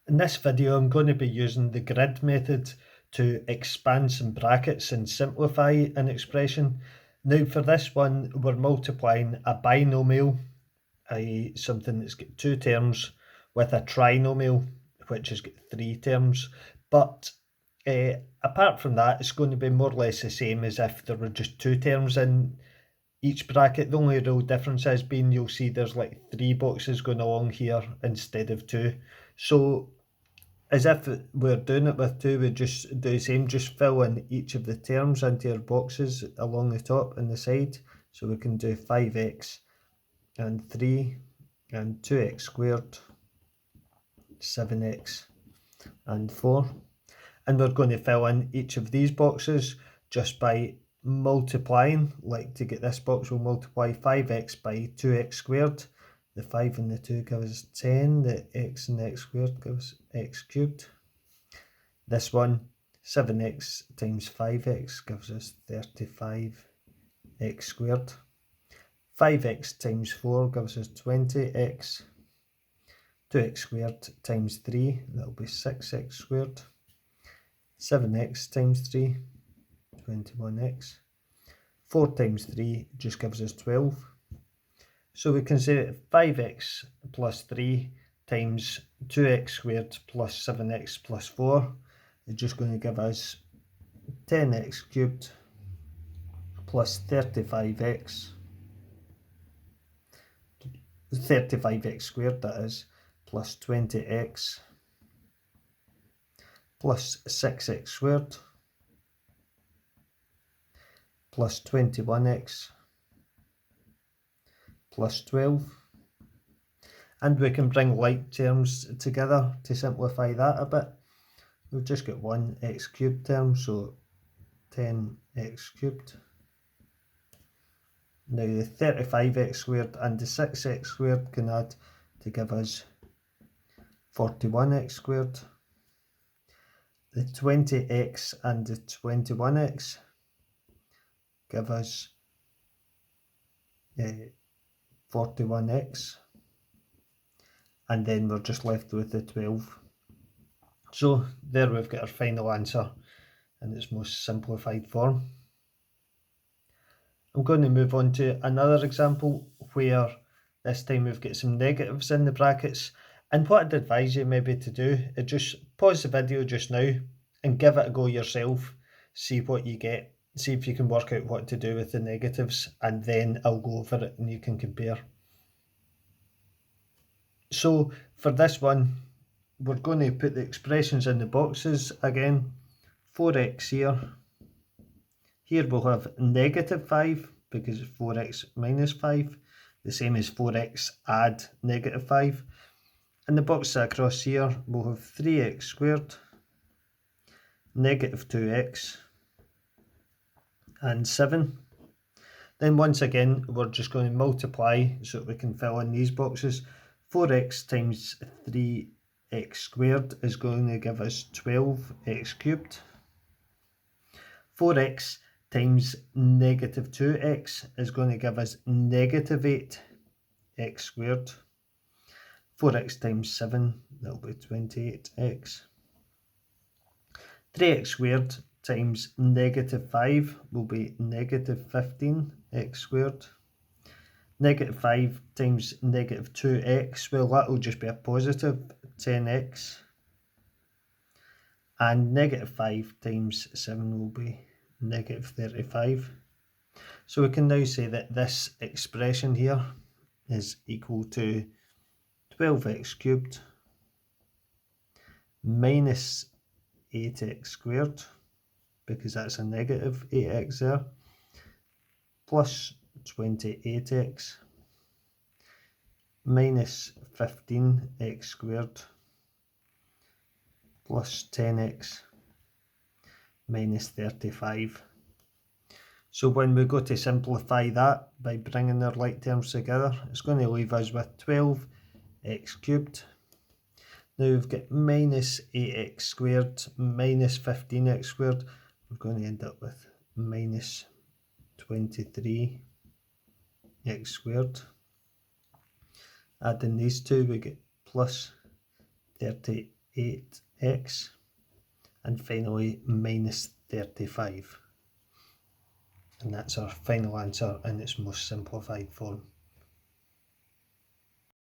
In this video I'm going to be using the grid method to expand some brackets and simplify an expression. Now for this one we're multiplying a binomial, i.e. something that's got two terms, with a trinomial which has got three terms, but apart from that it's going to be more or less the same as if there were just two terms in each bracket. The only real difference is being you'll see there's like three boxes going along here instead of two. So as if we're doing it with two, we just do the same, just fill in each of the terms into your boxes along the top and the side. So we can do 5x and 3 and 2x squared, 7x and 4. And we're going to fill in each of these boxes just by multiplying. Like to get this box, we'll multiply 5x by 2x squared. The 5 and the 2 give us 10, the x and the x squared gives x cubed. This one, 7x times 5x gives us 35x squared. 5x times 4 gives us 20x. 2x squared times 3, that'll be 6x squared. 7x times 3, 21x. 4 times 3 just gives us 12. So we can say that 5x plus 3 times 2x squared plus 7x plus 4 is just going to give us 10x cubed plus 35x squared, that is, plus 20x plus 6x squared plus 21x plus 12. And we can bring like terms together to simplify that a bit. We've just got one x cubed term, so 10x cubed. Now the 35x squared and the 6x squared can add to give us 41x squared. The 20x and the 21x give us 41x, and then we're just left with the 12. So there we've got our final answer in its most simplified form. I'm going to move on to another example where this time we've got some negatives in the brackets, and what I'd advise you maybe to do is just pause the video just now and give it a go yourself, see what you get, see if you can work out what to do with the negatives, and then I'll go over it and you can compare. So for this one we're going to put the expressions in the boxes again. 4x here. Here we'll have negative 5 because it's 4x minus 5, the same as 4x add negative 5. And the box across here we'll have 3x squared, negative 2x and 7. Then once again we're just going to multiply so that we can fill in these boxes. 4x times 3x squared is going to give us 12x cubed. 4x times negative 2x is going to give us negative 8x squared. 4x times 7, that'll be 28x. 3x squared times negative 5 will be negative 15x squared. Negative 5 times negative 2x, well that will just be a positive 10x. And negative 5 times 7 will be negative 35. So we can now say that this expression here is equal to 12x cubed minus 8x squared, because that's a negative 8x there, plus 28x minus 15x squared plus 10x minus 35. So when we go to simplify that by bringing their like terms together, it's going to leave us with 12x cubed. Now we've got minus 8x squared minus 15x squared. We're going to end up with minus 23x squared. Adding these two we get plus 38 8x, and finally minus 35. And that's our final answer in its most simplified form.